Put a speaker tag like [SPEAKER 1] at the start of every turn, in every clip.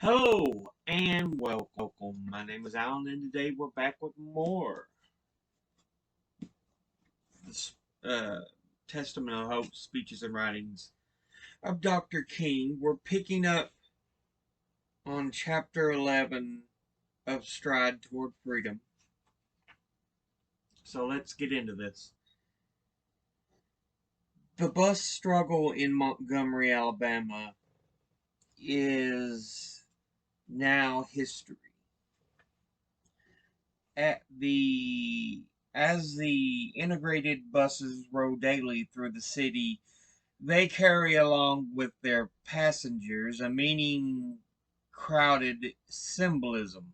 [SPEAKER 1] Hello and welcome. My name is Alan, and today we're back with more this, Testament of Hope speeches and writings of Dr. King. We're picking up on chapter 11 of Stride Toward Freedom. So let's get into this. The bus struggle in Montgomery, Alabama is now history. As the integrated buses roll daily through the city, they carry along with their passengers a meaning crowded symbolism.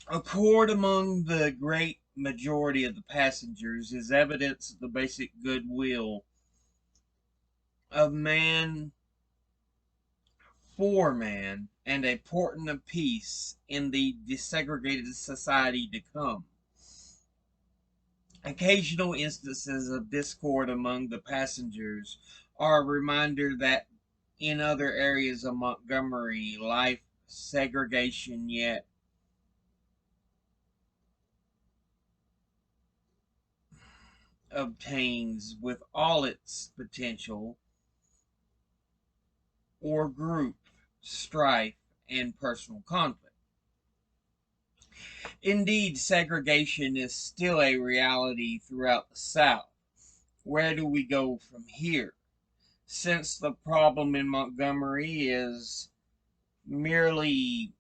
[SPEAKER 1] Accord among the great majority of the passengers is evidence of the basic goodwill of man for man and a portent of peace in the desegregated society to come. Occasional instances of discord among the passengers are a reminder that in other areas of Montgomery, life segregation yet obtains with all its potential or group strife and personal conflict. Indeed, segregation is still a reality throughout the South. Where do we go from here? Since the problem in Montgomery is merely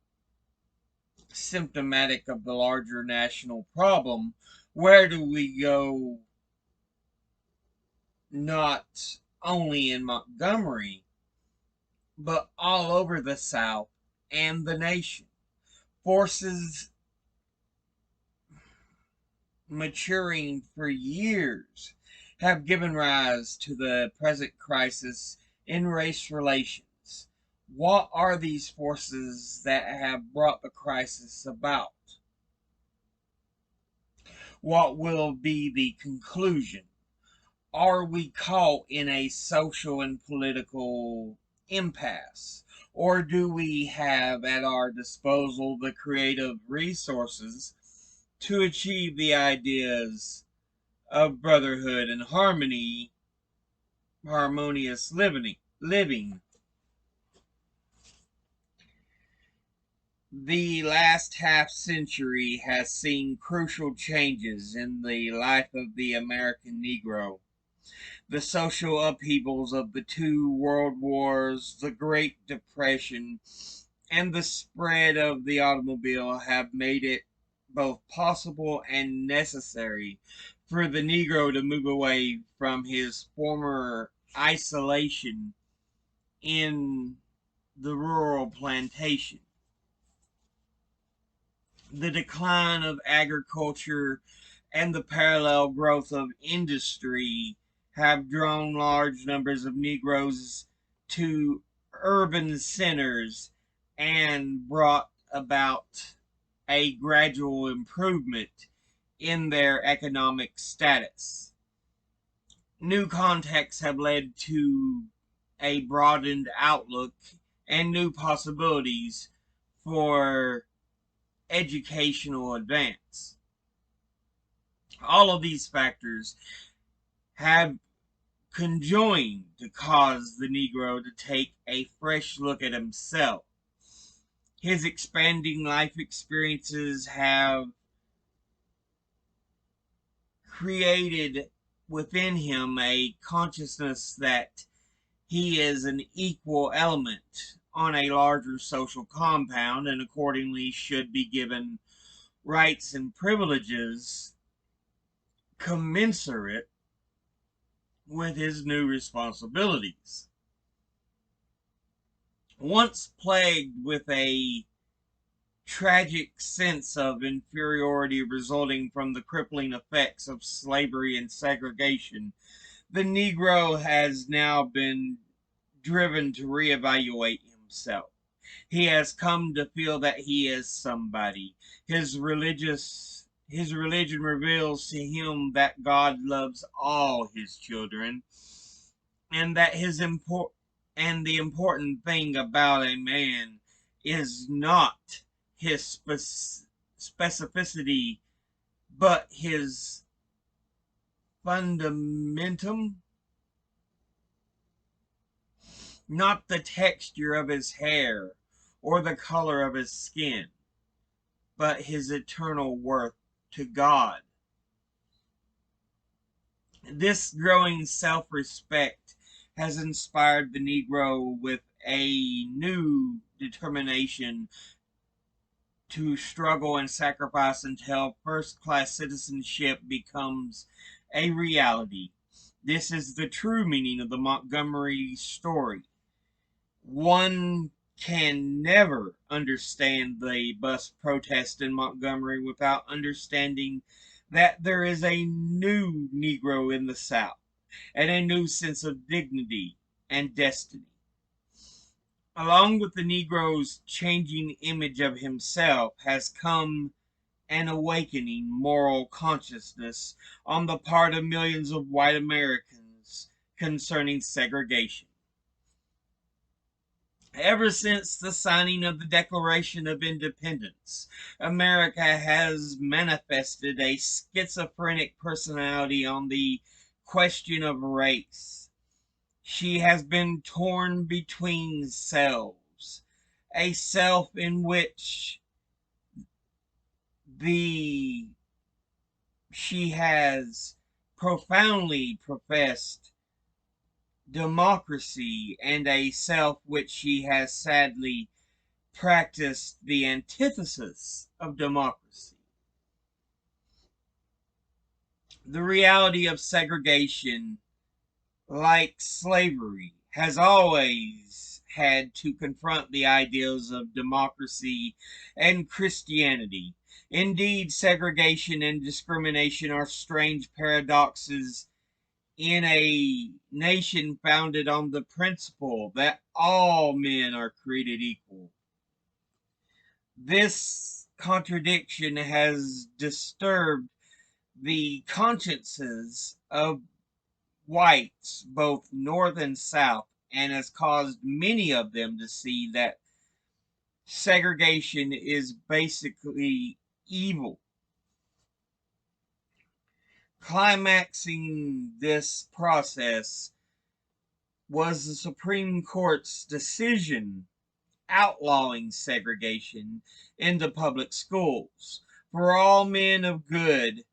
[SPEAKER 1] symptomatic of the larger national problem, where do we go not only in Montgomery, but all over the South and the nation? Forces maturing for years have given rise to the present crisis in race relations. What are these forces that have brought the crisis about? What will be the conclusion? Are we caught in a social and political impasse? Or do we have at our disposal the creative resources to achieve the ideas of brotherhood and harmonious living? The last half century has seen crucial changes in the life of the American Negro. The social upheavals of the two world wars, the Great Depression, and the spread of the automobile have made it both possible and necessary for the Negro to move away from his former isolation in the rural plantation. The decline of agriculture and the parallel growth of industry have drawn large numbers of Negroes to urban centers and brought about a gradual improvement in their economic status. New contexts have led to a broadened outlook and new possibilities for educational advance. All of these factors have conjoined to cause the Negro to take a fresh look at himself. His expanding life experiences have created within him a consciousness that he is an equal element on a larger social compound and accordingly should be given rights and privileges commensurate with his new responsibilities. Once plagued with a tragic sense of inferiority resulting from the crippling effects of slavery and segregation, the Negro has now been driven to reevaluate himself. He has come to feel that he is somebody. His religion reveals to him that God loves all his children and that And the important thing about a man is not his specificity, but his fundamentum, not the texture of his hair or the color of his skin, but his eternal worth to God. This growing self respect has inspired the Negro with a new determination to struggle and sacrifice until first class citizenship becomes a reality. This is the true meaning of the Montgomery story. One can never understand the bus protest in Montgomery without understanding that there is a new Negro in the South and a new sense of dignity and destiny. Along with the Negro's changing image of himself has come an awakening moral consciousness on the part of millions of white Americans concerning segregation. Ever since the signing of the Declaration of Independence, America has manifested a schizophrenic personality on the question of race. She has been torn between selves, a self in which the she has profoundly professed democracy, and a self which she has sadly practiced the antithesis of democracy. The reality of segregation, like slavery, has always had to confront the ideals of democracy and Christianity. Indeed, segregation and discrimination are strange paradoxes in a nation founded on the principle that all men are created equal. This contradiction has disturbed the consciences of whites, both North and South, and has caused many of them to see that segregation is basically evil. Climaxing this process was the Supreme Court's decision outlawing segregation in the public schools. For all men of good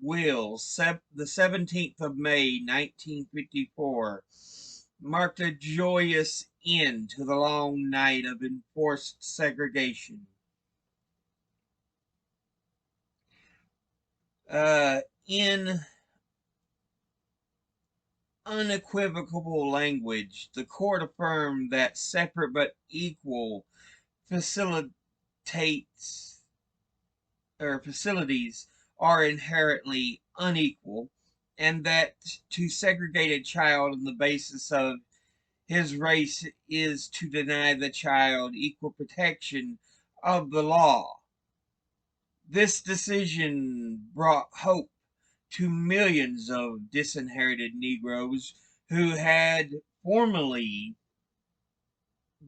[SPEAKER 1] will, the 17th of May, 1954, marked a joyous end to the long night of enforced segregation. In unequivocal language, the court affirmed that separate but equal facilitates or facilities are inherently unequal, and that to segregate a child on the basis of his race is to deny the child equal protection of the law. This decision brought hope to millions of disinherited Negroes who had formerly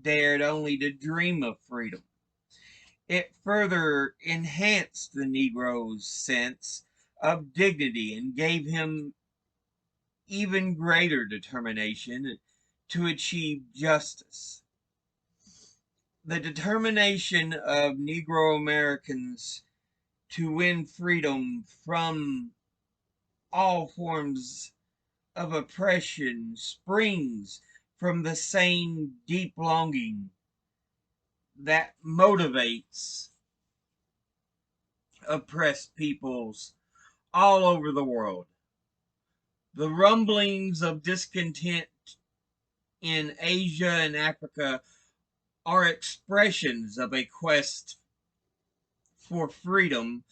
[SPEAKER 1] dared only to dream of freedom. It further enhanced the Negro's sense of dignity and gave him even greater determination to achieve justice. The determination of Negro Americans to win freedom from all forms of oppression springs from the same deep longing that motivates oppressed peoples all over the world. The rumblings of discontent in Asia and Africa are expressions of a quest for freedom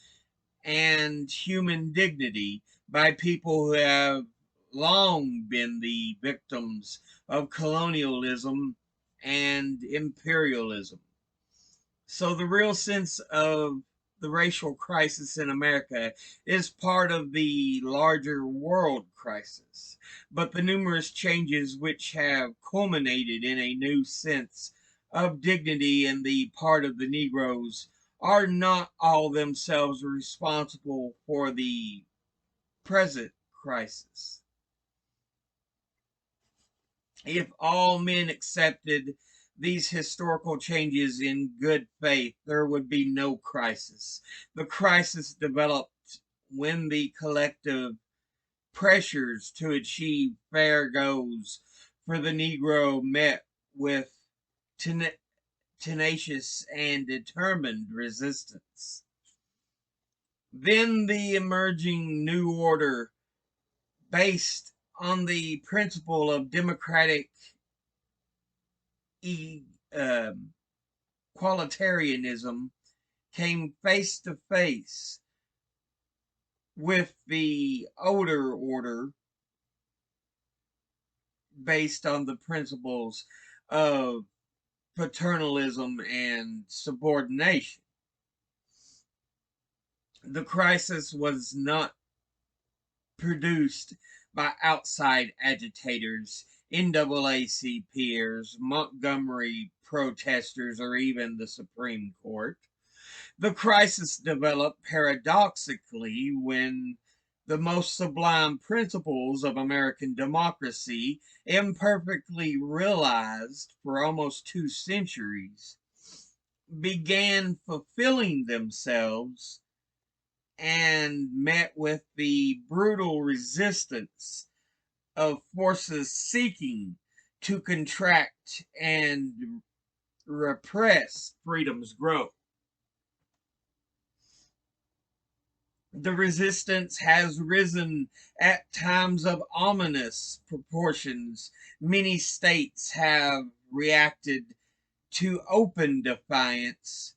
[SPEAKER 1] and human dignity by people who have long been the victims of colonialism and imperialism. So the real sense of the racial crisis in America is part of the larger world crisis, but the numerous changes which have culminated in a new sense of dignity in the part of the Negroes are not all themselves responsible for the present crisis. If all men accepted these historical changes in good faith, there would be no crisis. The crisis developed when the collective pressures to achieve fair goals for the Negro met with tenacious and determined resistance. Then the emerging new order, based on the principle of democratic qualitarianism, came face to face with the older order based on the principles of paternalism and subordination. The crisis was not produced by outside agitators, NAACPers, Montgomery protesters, or even the Supreme Court. The crisis developed paradoxically when the most sublime principles of American democracy, imperfectly realized for almost 2 centuries, began fulfilling themselves and met with the brutal resistance of forces seeking to contract and repress freedom's growth. The resistance has risen at times of ominous proportions. Many states have reacted to open defiance,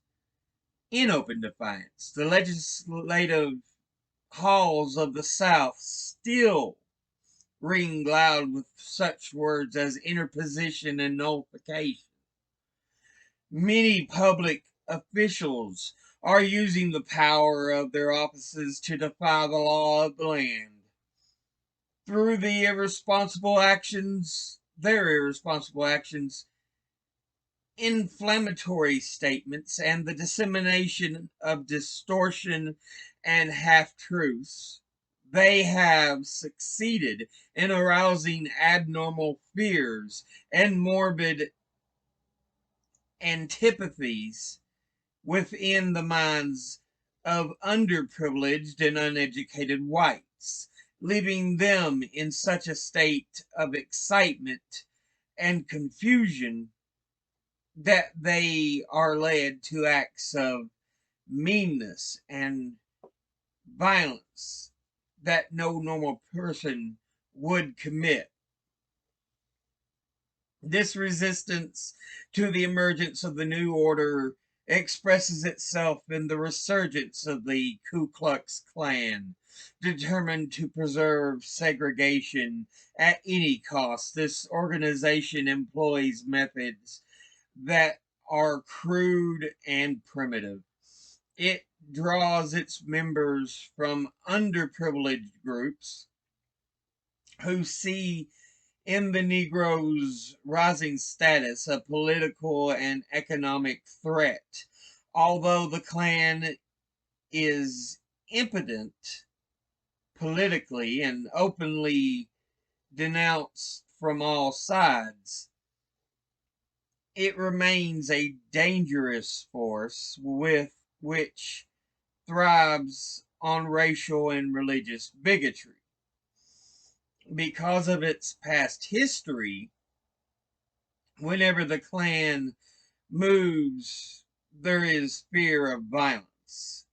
[SPEAKER 1] in open defiance. The legislative halls of the South still ring loud with such words as interposition and nullification. Many public officials are using the power of their offices to defy the law of the land. Through their irresponsible actions, inflammatory statements, and the dissemination of distortion and half-truths, they have succeeded in arousing abnormal fears and morbid antipathies within the minds of underprivileged and uneducated whites, leaving them in such a state of excitement and confusion that they are led to acts of meanness and violence that no normal person would commit. This resistance to the emergence of the new order expresses itself in the resurgence of the Ku Klux Klan, determined to preserve segregation at any cost. This organization employs methods that are crude and primitive. It draws its members from underprivileged groups who see in the Negro's rising status a political and economic threat. Although the Klan is impotent politically and openly denounced from all sides, it remains a dangerous force with which thrives on racial and religious bigotry. Because of its past history, whenever the Klan moves, there is fear of violence.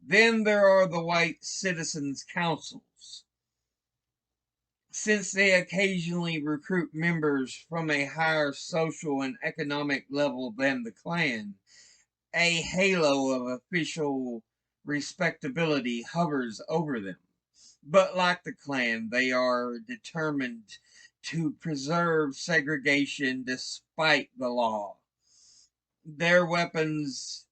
[SPEAKER 1] Then there are the white citizens' councils. Since they occasionally recruit members from a higher social and economic level than the Klan, a halo of official respectability hovers over them. But like the Klan, they are determined to preserve segregation despite the law. Their weapons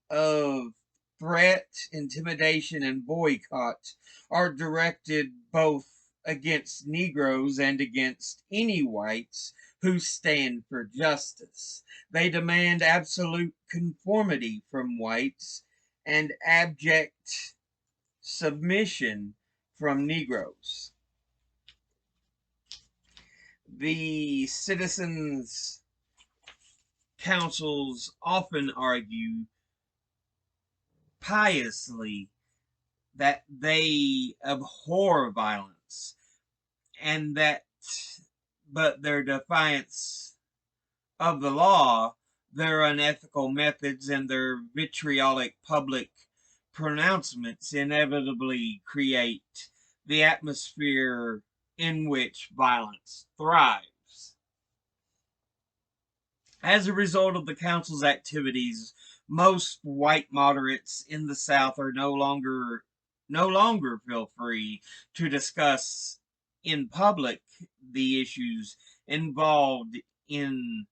[SPEAKER 1] of threat, intimidation, and boycott are directed both against Negroes and against any whites who stand for justice. They demand absolute conformity from whites and abject submission from Negroes. The citizens' councils often argue piously that they abhor violence and that, but their defiance of the law, their unethical methods, and their vitriolic public pronouncements inevitably create the atmosphere in which violence thrives. As a result of the council's activities, most white moderates in the South are no longer feel free to discuss in public the issues involved in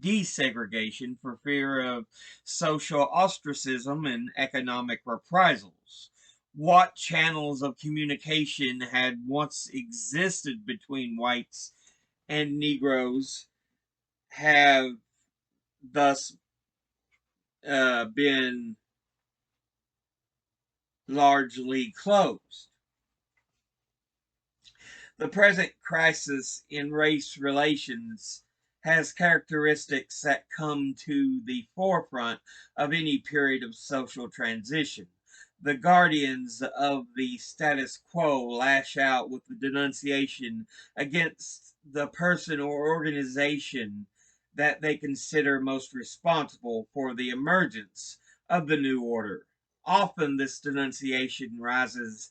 [SPEAKER 1] desegregation for fear of social ostracism and economic reprisals. What channels of communication had once existed between whites and Negroes have thus been largely closed. The present crisis in race relations has characteristics that come to the forefront of any period of social transition. The guardians of the status quo lash out with the denunciation against the person or organization that they consider most responsible for the emergence of the new order. Often this denunciation rises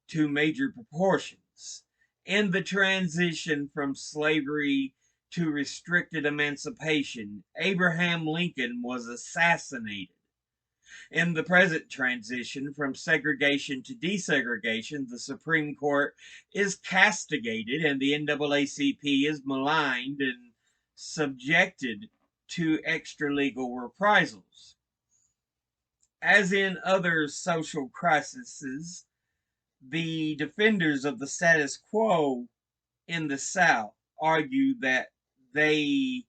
[SPEAKER 1] to major proportions. In the transition from slavery to restricted emancipation, Abraham Lincoln was assassinated. In the present transition from segregation to desegregation, the Supreme Court is castigated and the NAACP is maligned and subjected to extra-legal reprisals. As in other social crises, the defenders of the status quo in the South argue that they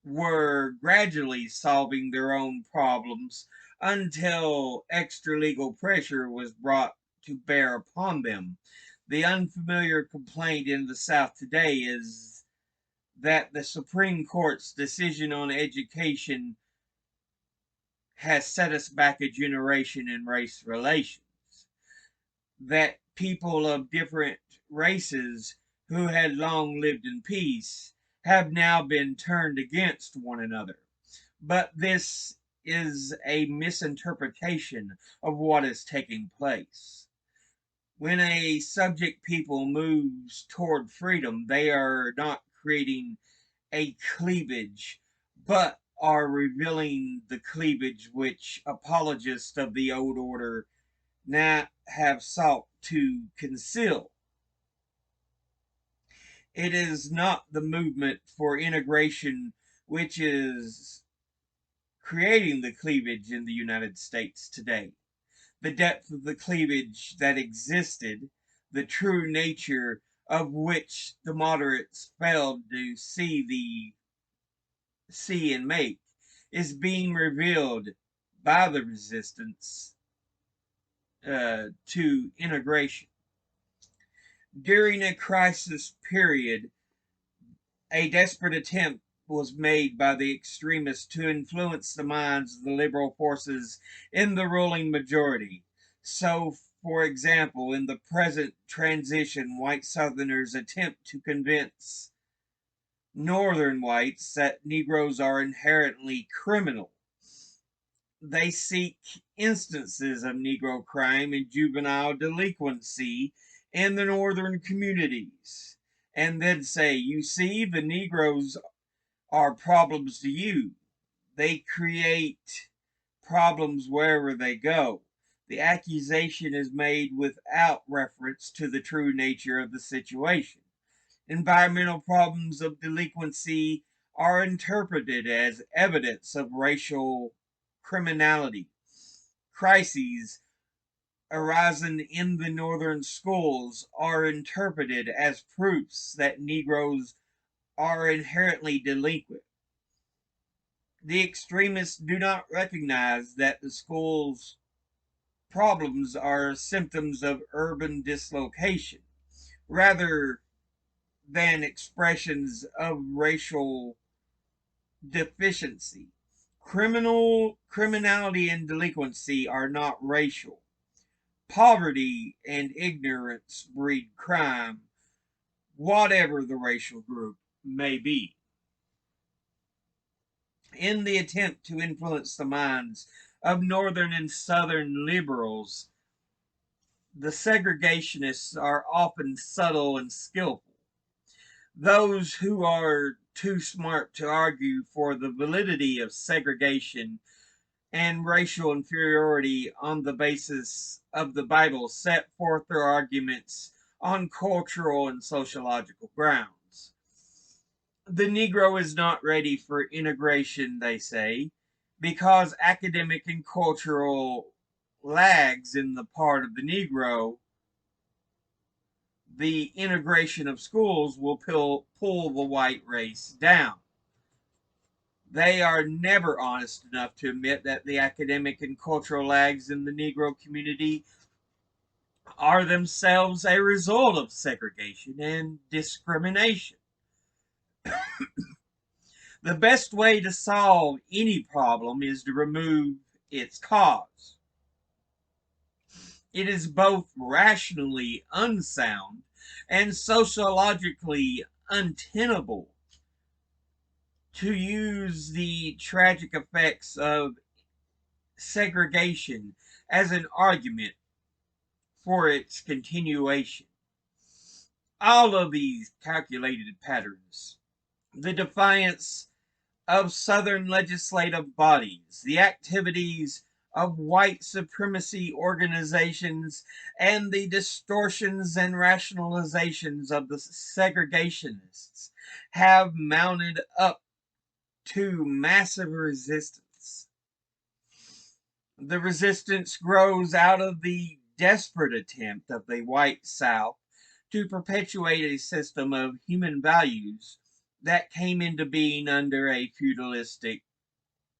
[SPEAKER 1] were gradually solving their own problems until extra legal pressure was brought to bear upon them. The unfamiliar complaint in the South today is that the Supreme Court's decision on education has set us back a generation in race relations. That people of different races who had long lived in peace have now been turned against one another. But this is a misinterpretation of what is taking place. When a subject people moves toward freedom, they are not creating a cleavage, but are revealing the cleavage which apologists of the old order now have sought to conceal. It is not the movement for integration which is creating the cleavage in the United States today. The depth of the cleavage that existed, the true nature of which the moderates failed to see and make, is being revealed by the resistance to integration. During a crisis period, a desperate attempt was made by the extremists to influence the minds of the liberal forces in the ruling majority. So, for example, in the present transition, white Southerners attempt to convince Northern whites that Negroes are inherently criminal. They seek instances of Negro crime and juvenile delinquency in the Northern communities, and then say, you see, the Negroes are problems to you. They create problems wherever they go. The accusation is made without reference to the true nature of the situation. Environmental problems of delinquency are interpreted as evidence of racial criminality crises arising in the northern schools are interpreted as proofs that Negroes are inherently delinquent. The extremists do not recognize that the school's problems are symptoms of urban dislocation rather than expressions of racial deficiency. Criminality and delinquency are not racial. Poverty and ignorance breed crime, whatever the racial group may be. In the attempt to influence the minds of Northern and Southern liberals, the segregationists are often subtle and skillful. Those who are too smart to argue for the validity of segregation and racial inferiority on the basis of the Bible set forth their arguments on cultural and sociological grounds. The Negro is not ready for integration, they say, because academic and cultural lags in the part of the Negro. The integration of schools will pull the white race down. They are never honest enough to admit that the academic and cultural lags in the Negro community are themselves a result of segregation and discrimination. The best way to solve any problem is to remove its cause. It is both rationally unsound and sociologically untenable to use the tragic effects of segregation as an argument for its continuation. All of these calculated patterns, the defiance of Southern legislative bodies, the activities of white supremacy organizations, and the distortions and rationalizations of the segregationists have mounted up to massive resistance. The resistance grows out of the desperate attempt of the white South to perpetuate a system of human values that came into being under a feudalistic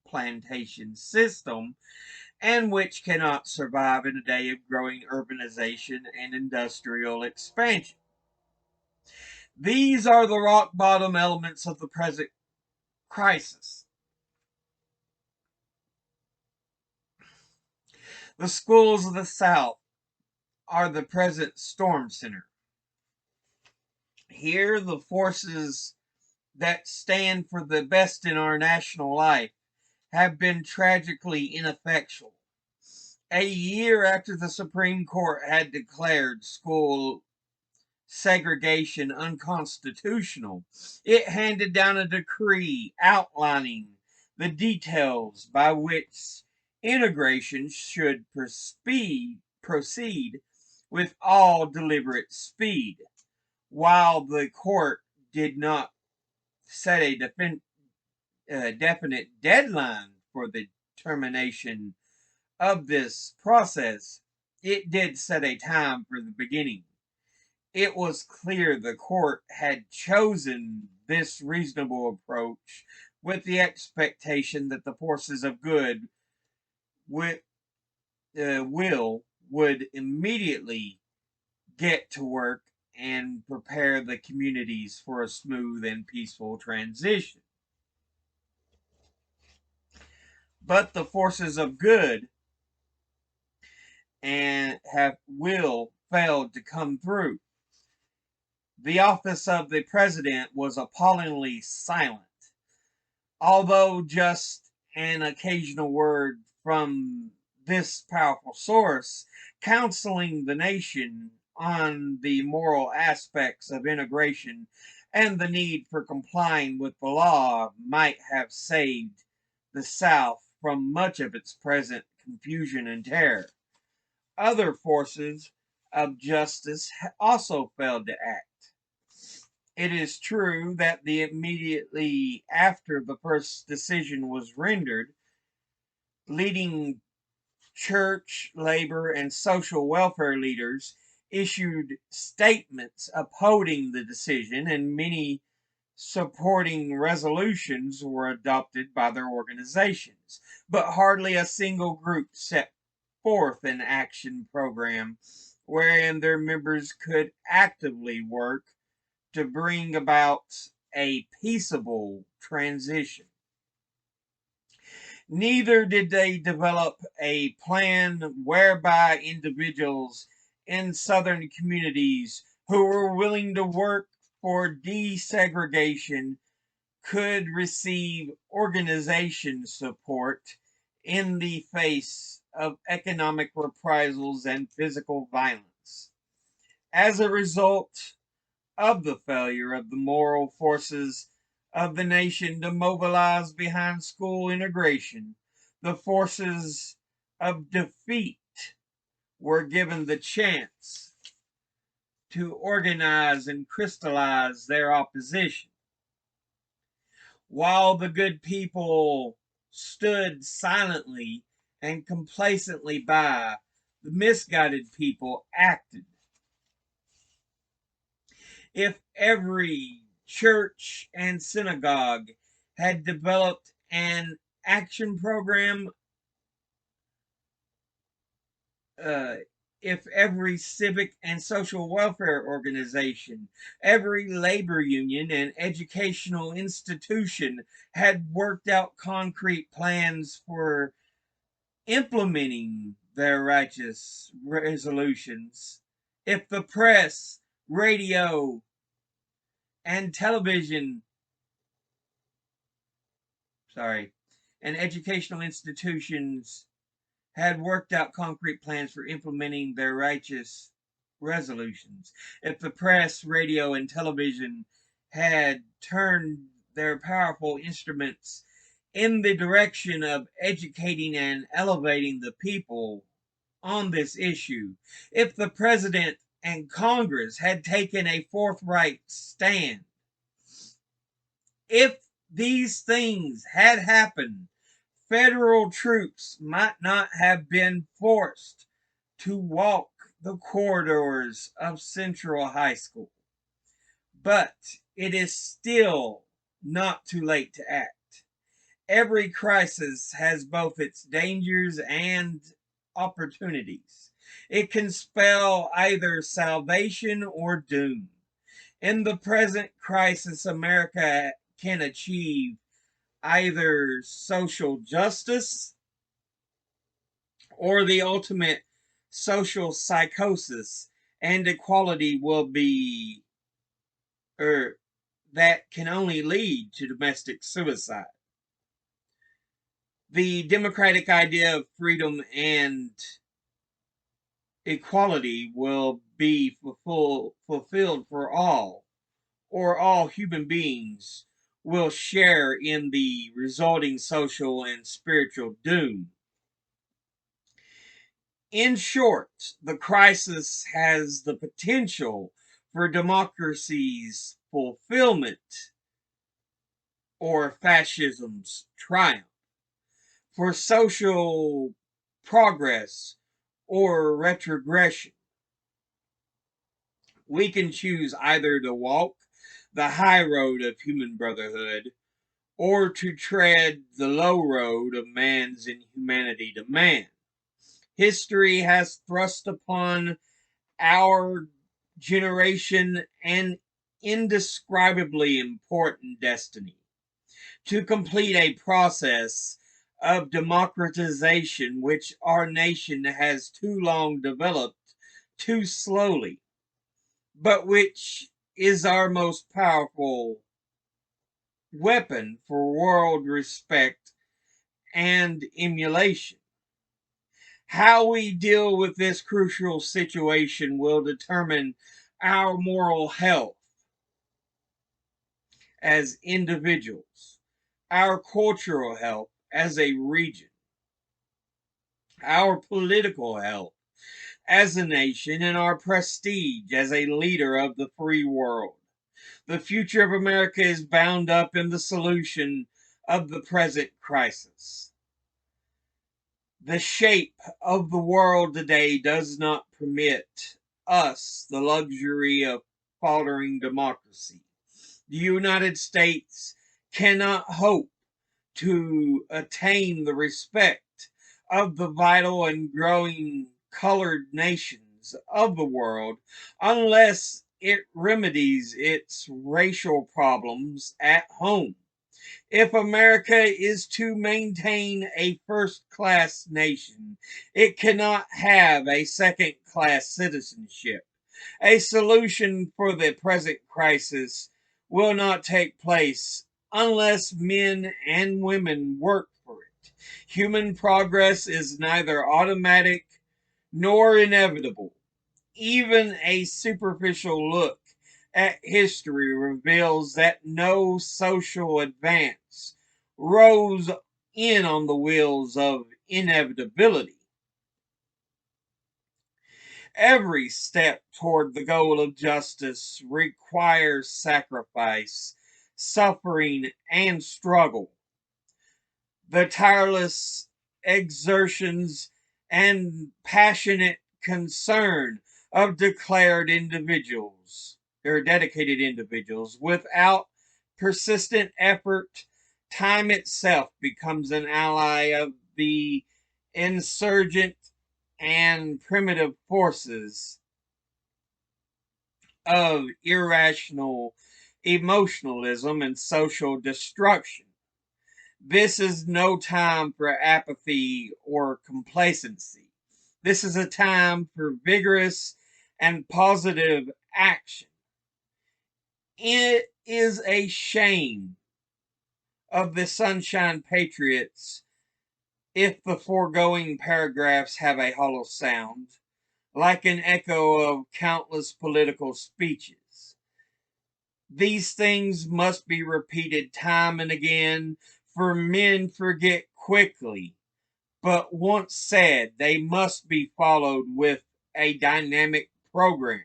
[SPEAKER 1] plantation system and which cannot survive in a day of growing urbanization and industrial expansion. These are the rock bottom elements of the present crisis. The schools of the South are the present storm center. Here, the forces that stand for the best in our national life have been tragically ineffectual. A year after the Supreme Court had declared school segregation unconstitutional, it handed down a decree outlining the details by which integration should proceed with all deliberate speed. While the court did not set a definite deadline for the termination of this process, it did set a time for the beginning. It was clear the court had chosen this reasonable approach with the expectation that the forces of good with will would immediately get to work and prepare the communities for a smooth and peaceful transition. But the forces of good and have will failed to come through. The office of the president was appallingly silent, although just an occasional word from this powerful source counseling the nation on the moral aspects of integration and the need for complying with the law might have saved the South from much of its present confusion and terror. Other forces of justice also failed to act. It is true that the immediately after the first decision was rendered, Leading church, labor, and social welfare leaders issued statements upholding the decision, and many supporting resolutions were adopted by their organizations. But hardly a single group set forth an action program wherein their members could actively work to bring about a peaceable transition. Neither did they develop a plan whereby individuals in Southern communities who were willing to work for desegregation could receive organization support in the face of economic reprisals and physical violence. As a result of the failure of the moral forces of the nation to mobilize behind school integration, the forces of defeat were given the chance to organize and crystallize their opposition. While the good people stood silently and complacently by, the misguided people acted. If every church and synagogue had developed an action program, uh, if every civic and social welfare organization, every labor union, and educational institution had worked out concrete plans for implementing their righteous resolutions, if the press, radio, and television, sorry, and educational institutions had worked out concrete plans for implementing their righteous resolutions, if the press, radio, and television had turned their powerful instruments in the direction of educating and elevating the people on this issue, if the president and Congress had taken a forthright stand, if these things had happened, federal troops might not have been forced to walk the corridors of Central High School. But it is still not too late to act. Every crisis has both its dangers and opportunities. It can spell either salvation or doom. In the present crisis, America can achieve either social justice or the ultimate social psychosis, and equality will be, or that can only lead to domestic suicide. The democratic idea of freedom and equality will be fulfilled for all, or all human beings will share in the resulting social and spiritual doom. In short, the crisis has the potential for democracy's fulfillment or fascism's triumph, for social progress or retrogression. We can choose either to walk the high road of human brotherhood or to tread the low road of man's inhumanity to man. History has thrust upon our generation an indescribably important destiny to complete a process of democratization which our nation has too long developed too slowly, but which is our most powerful weapon for world respect and emulation. How we deal with this crucial situation will determine our moral health as individuals, our cultural health as a region, our political health as a nation, and our prestige as a leader of the free world. The future of America is bound up in the solution of the present crisis. The shape of the world today does not permit us the luxury of faltering democracy. The United States cannot hope to attain the respect of the vital and growing colored nations of the world unless it remedies its racial problems at home. If America is to maintain a first class nation, it cannot have a second class citizenship. A solution for the present crisis will not take place unless men and women work for it. Human progress is neither automatic nor inevitable. Even a superficial look at history reveals that no social advance rose in on the wheels of inevitability. Every step toward the goal of justice requires sacrifice, suffering, and struggle. The tireless exertions and passionate concern of declared individuals or dedicated individuals. Without persistent effort, time itself becomes an ally of the insurgent and primitive forces of irrational emotionalism and social destruction. This is no time for apathy or complacency. This is a time for vigorous and positive action. It is a shame of the Sunshine Patriots if the foregoing paragraphs have a hollow sound, like an echo of countless political speeches. These things must be repeated time and again, for men forget quickly, but once said, they must be followed with a dynamic program,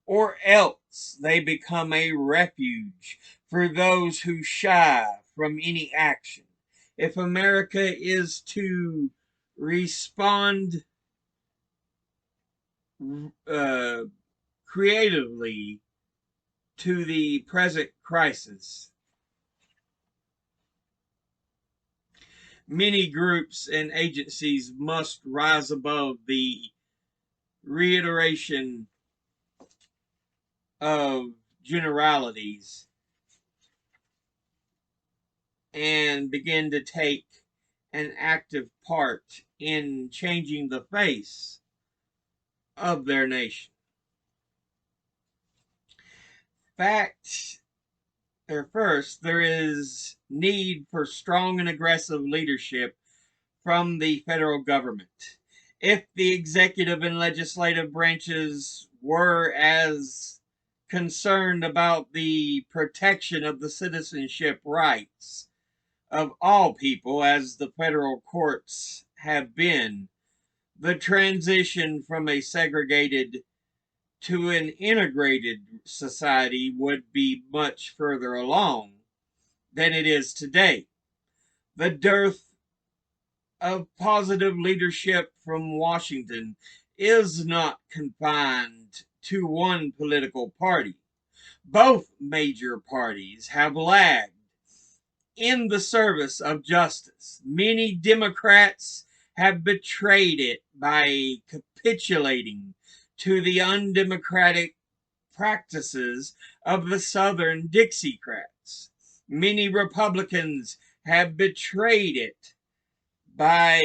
[SPEAKER 1] or else they become a refuge for those who shy from any action. If America is to respond uh, creatively to the present crisis, many groups and agencies must rise above the reiteration of generalities and begin to take an active part in changing the face of their nation. Fact or first, there is need for strong and aggressive leadership from the federal government. If the executive and legislative branches were as concerned about the protection of the citizenship rights of all people as the federal courts have been, the transition from a segregated to an integrated society would be much further along than it is today. The dearth of positive leadership from Washington is not confined to one political party. Both major parties have lagged in the service of justice. Many Democrats have betrayed it by capitulating to the undemocratic practices of the Southern Dixiecrats. Many Republicans have betrayed it by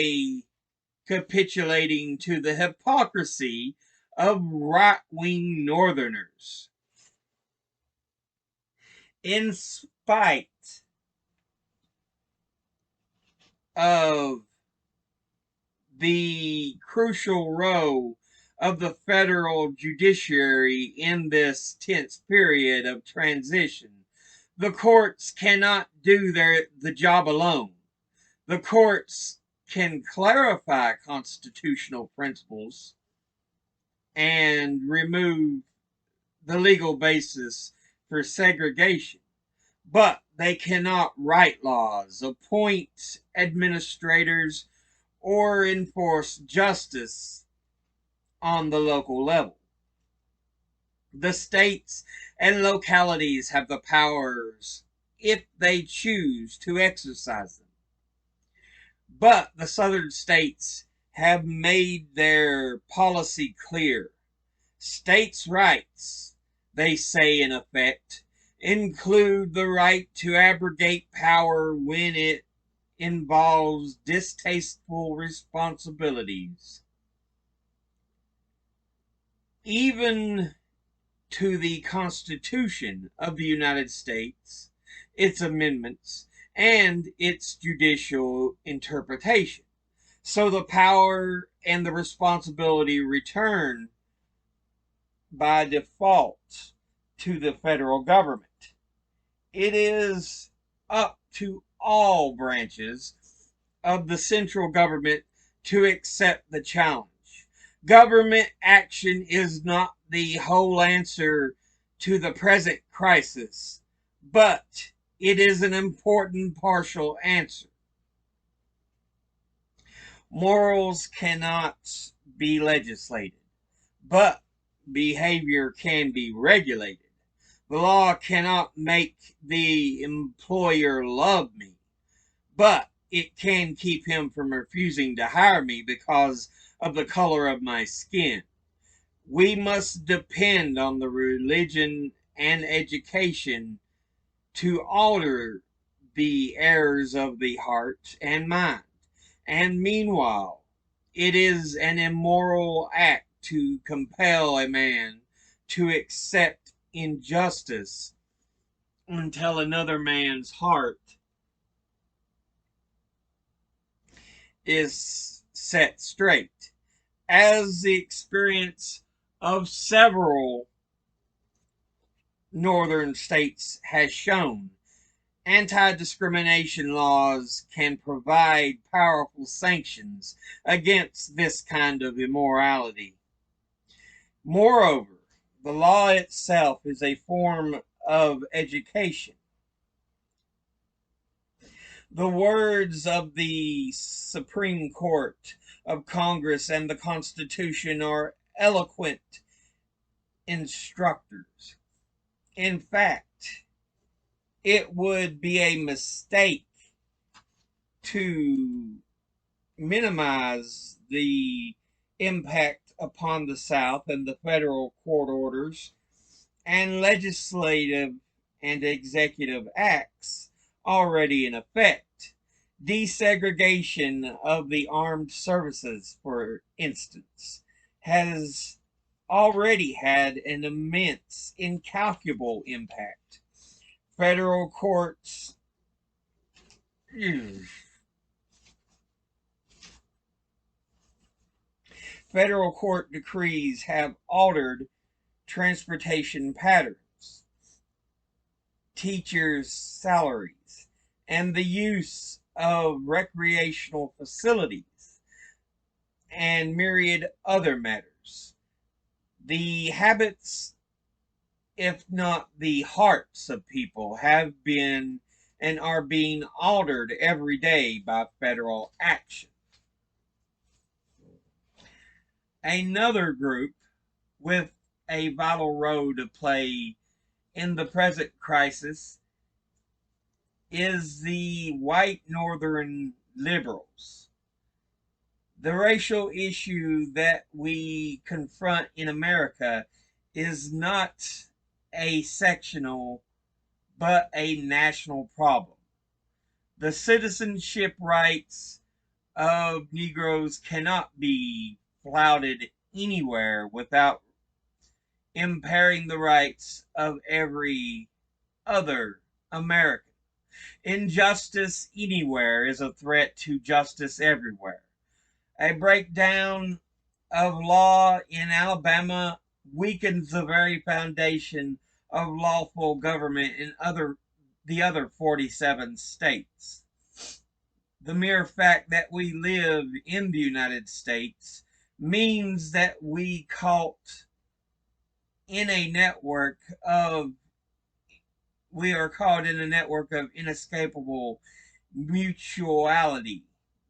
[SPEAKER 1] capitulating to the hypocrisy of right-wing Northerners. In spite of the crucial role of the federal judiciary in this tense period of transition, the courts cannot do the job alone. The courts can clarify constitutional principles and remove the legal basis for segregation, but they cannot write laws, appoint administrators, or enforce justice on the local level. The states and localities have the powers if they choose to exercise them. But the southern states have made their policy clear. States' rights, they say in effect, include the right to abrogate power when it involves distasteful responsibilities. Even to the Constitution of the United States, its amendments, and its judicial interpretation. So the power and the responsibility return by default to the federal government. It is up to all branches of the central government to accept the challenge. Government action is not the whole answer to the present crisis, but it is an important partial answer. Morals cannot be legislated, but behavior can be regulated. The law cannot make the employer love me, but it can keep him from refusing to hire me because of the color of my skin. We must depend on the religion and education to alter the errors of the heart and mind. And meanwhile, it is an immoral act to compel a man to accept injustice until another man's heart is set straight. As the experience of several northern states has shown, anti-discrimination laws can provide powerful sanctions against this kind of immorality. Moreover, the law itself is a form of education. The words of the Supreme Court of Congress and the Constitution are eloquent instructors. In fact, it would be a mistake to minimize the impact upon the South and the federal court orders and legislative and executive acts already in effect. Desegregation of the armed services, for instance, has already had an immense, incalculable impact. Federal courts federal court decrees have altered transportation patterns, teachers' salaries, and the use of recreational facilities, and myriad other matters. The habits, if not the hearts of people, have been and are being altered every day by federal action. Another group with a vital role to play in the present crisis is the white northern liberals. The racial issue that we confront in America is not a sectional but a national problem. The citizenship rights of Negroes cannot be flouted anywhere without impairing the rights of every other American. Injustice anywhere is a threat to justice everywhere. A breakdown of law in Alabama weakens the very foundation of lawful government in the other 47 states. The mere fact that we live in the United States means that we caught in a network of we are caught in a network of inescapable mutuality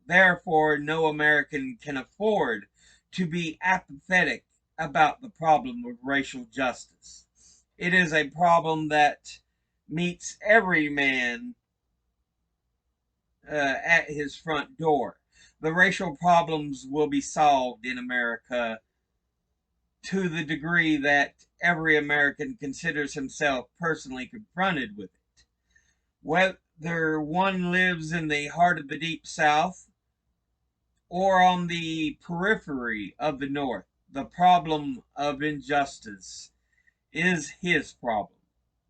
[SPEAKER 1] Therefore, no American can afford to be apathetic about the problem of racial justice. It is a problem that meets every man at his front door. The racial problems will be solved in America to the degree that every American considers himself personally confronted with it. Whether one lives in the heart of the Deep South or on the periphery of the North, the problem of injustice is his problem.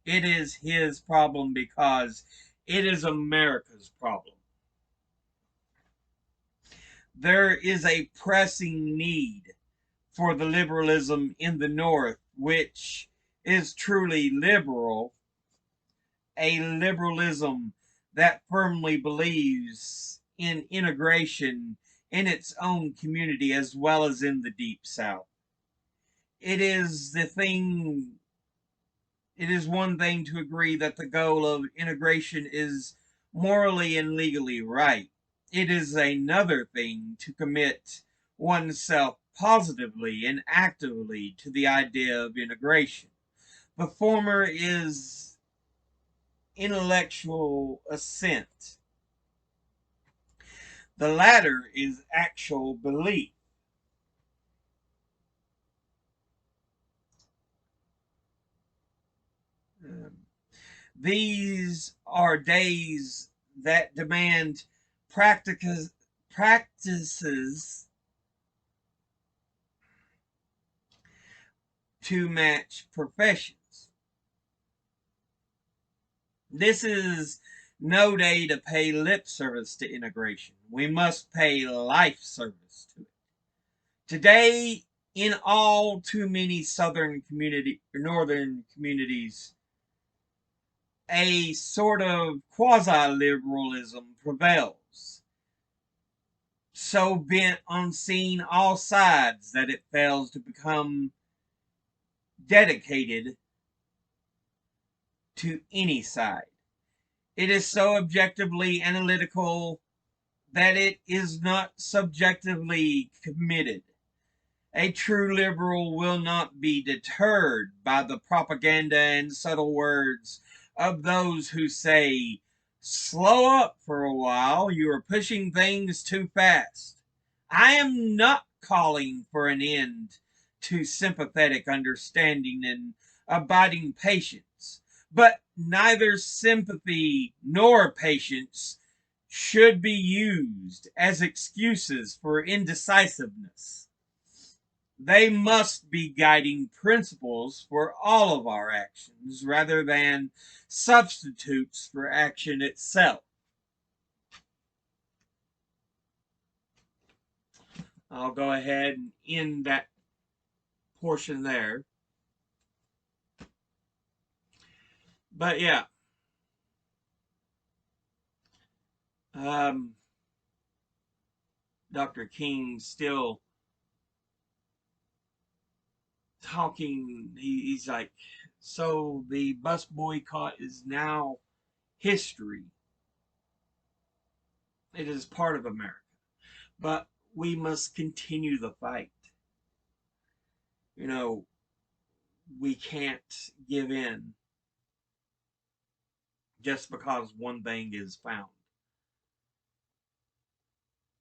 [SPEAKER 1] It is his problem because it is America's problem. There is a pressing need for the liberalism in the North, which is truly liberal, a liberalism that firmly believes in integration in its own community as well as in the Deep South. It is the thing, it is one thing to agree that the goal of integration is morally and legally right. It is another thing to commit oneself positively and actively to the idea of integration. The former is intellectual assent, the latter is actual belief. Um, these are days that demand practices to match professions. This is no day to pay lip service to integration. We must pay life service to it. Today, in all too many northern communities, a sort of quasi-liberalism prevails, so bent on seeing all sides that it fails to become dedicated to any side. It is so objectively analytical that it is not subjectively committed. A true liberal will not be deterred by the propaganda and subtle words of those who say, slow up for a while, you are pushing things too fast. I am not calling for an end to sympathetic understanding and abiding patience, but neither sympathy nor patience should be used as excuses for indecisiveness. They must be guiding principles for all of our actions rather than substitutes for action itself. I'll go ahead and end that portion there. But yeah, um, Dr. King still talking. He's like, so the bus boycott is now history. It is part of America. But we must continue the fight. You know, we can't give in just because one thing is found.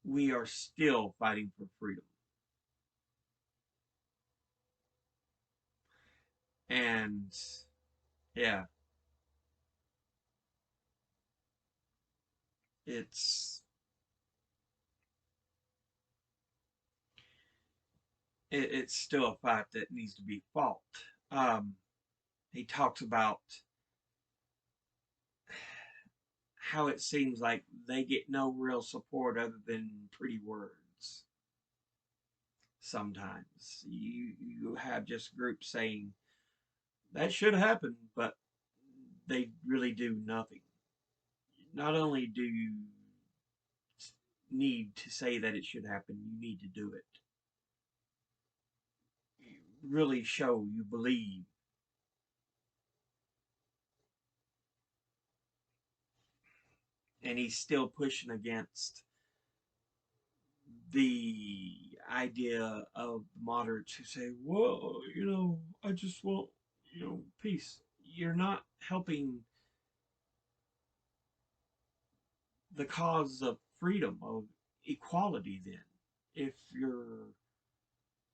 [SPEAKER 1] We are still fighting for freedom. And yeah, it's it's still a fight that needs to be fought. Um, he talks about how it seems like they get no real support other than pretty words. Sometimes you have just groups saying that should happen, but they really do nothing. Not only do you need to say that it should happen, you need to do it. You really show you believe. And he's still pushing against
[SPEAKER 2] the idea of moderates who say, "Well, I just want, peace." You're not helping the cause of freedom, of equality. Then, if you're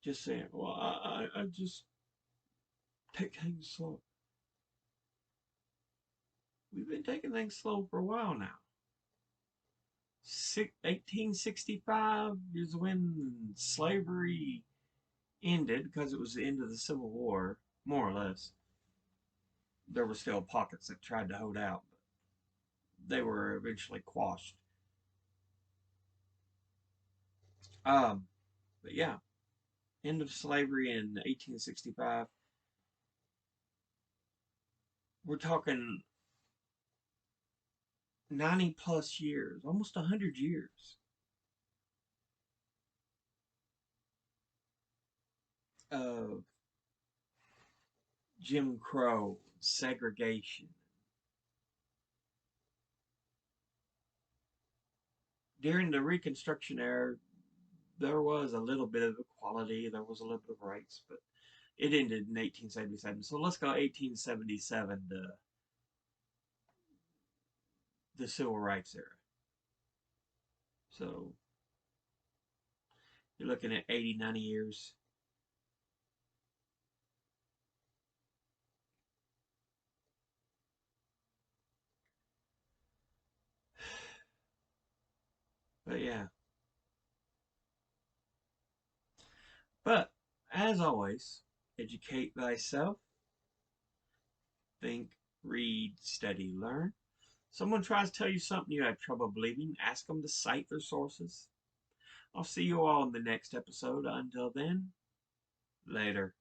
[SPEAKER 2] just saying, "Well, I just take things slow," we've been taking things slow for a while now. 1865 is when slavery ended because it was the end of the Civil War, more or less. There were still pockets that tried to hold out, but they were eventually quashed. Um, but yeah, end of slavery in 1865. We're talking 90 plus years, almost 100 years of Jim Crow, segregation. During the Reconstruction era, there was a little bit of equality, there was a little bit of rights, but it ended in 1877. So let's go 1877 to the Civil Rights era. So you're looking at 80, 90 years. But yeah. But as always, educate thyself, think, read, study, learn. Someone tries to tell you something you have trouble believing, ask them to cite their sources. I'll see you all in the next episode. Until then, later.